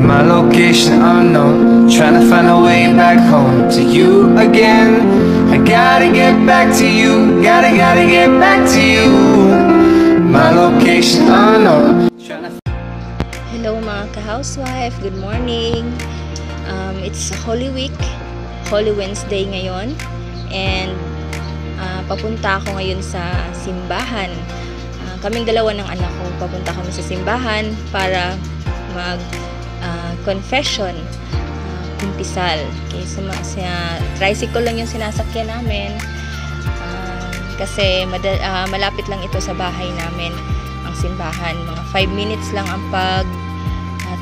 My location unknown, trying to find a way back home to you again. I gotta get back to you, gotta get back to you. My location unknown. Hello mga ka-housewife, good morning. It's Holy Week, Holy Wednesday ngayon, and papunta ako ngayon sa simbahan. Kaming dalawa ng anak ko, papunta kami sa simbahan para mag confession, kumpisal. Okay, so, tricycle lang yung sinasakyan namin kasi malapit lang ito sa bahay namin, ang simbahan. Mga 5 minutes lang ang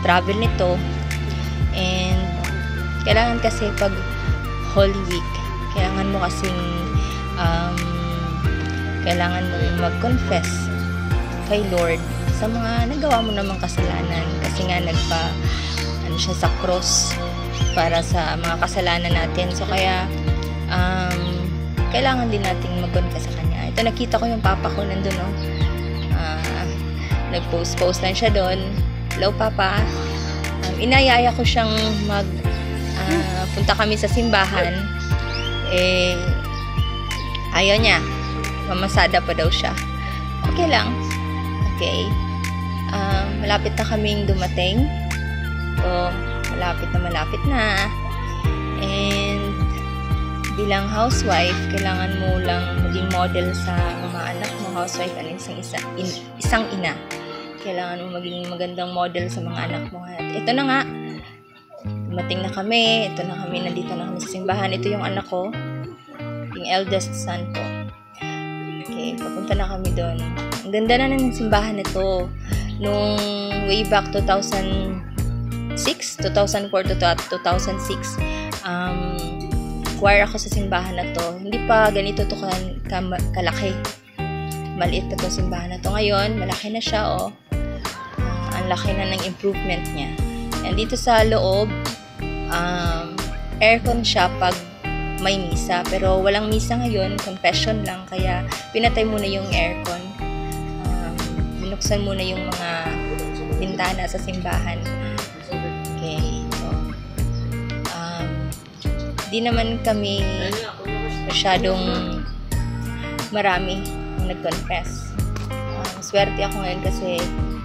travel nito, and kailangan kasi pag Holy Week, kailangan mo kasing kailangan mo mag-confess kay Lord sa mga nagawa mo namang kasalanan, kasi nga siya sa cross para sa mga kasalanan natin. So kaya kailangan din nating mag-confess sa kanya. Ito, nakita ko yung papa ko nandun, no? Nag-post lang siya doon. Hello papa, inayaya ko siyang punta kami sa simbahan, ayaw niya, mamasada pa daw siya. Okay lang. Okay. Malapit na kaming dumating. So, malapit na. And bilang housewife, kailangan mo lang maging model sa mga anak mo. Housewife, isang ina. Kailangan mo maging magandang model sa mga anak mo. At ito na nga, dumating na kami. Nandito na kami sa simbahan. Ito yung anak ko, yung eldest son ko. Okay, papunta na kami doon. Ang ganda na ng simbahan nito. Nung way back 2004 to 2006, choir ako sa simbahan na to. Hindi pa ganito to kalaki. Maliit pa to simbahan na to. Ngayon, malaki na siya, oh. Ang laki na ng improvement niya. And dito sa loob, aircon siya pag may misa. Pero walang misa ngayon, confession lang. Kaya pinatay muna yung aircon. Binuksan muna yung mga bintana sa simbahan. Okay. So, di naman kami masyadong marami ang nag-confess. Swerte ako ngayon kasi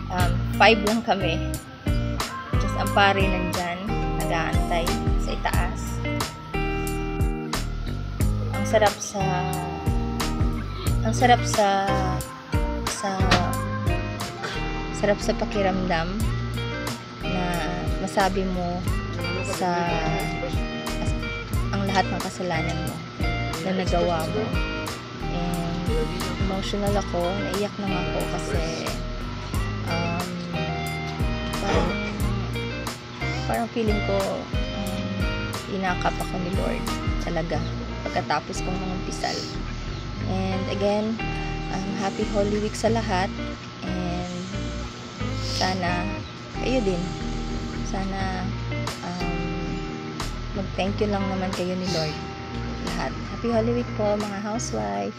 5 lang kami. Just ang pare nandyan, nag-aantay sa itaas. Ang sarap sa pakiramdam na masabi mo ang lahat ng kasalanan mo na nagawa mo. And emotional ako, naiyak na ako kasi parang feeling ko inakap ako ni Lord talaga pagkatapos kong mangumpisal. And again, happy Holy Week sa lahat, and sana kayo din, sana mag-thank you lang naman kayo ni Lord lahat. Happy Holy Week po mga housewife.